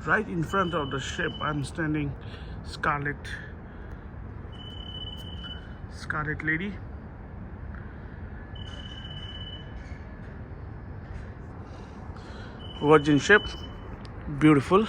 right in front of the ship I'm standing. Scarlet lady. Virgin ship, beautiful.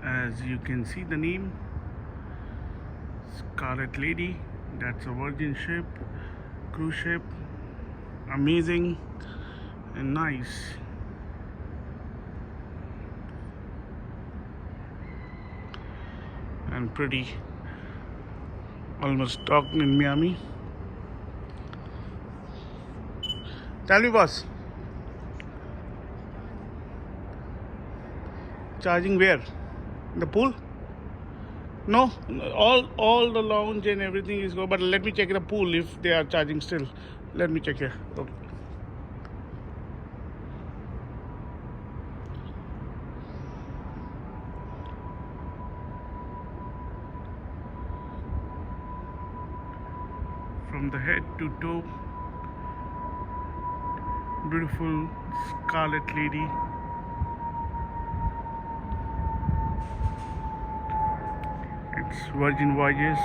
As you can see the name, Scarlet Lady. That's a Virgin ship, cruise ship. Amazing and nice. And pretty. Almost docked in Miami. Tell me, boss. Charging where? The pool? No, all the lounge and everything is go. But let me check the pool if they are charging still. Let me check here. Okay. From the head to toe, beautiful Scarlet Lady. It's Virgin Voyages.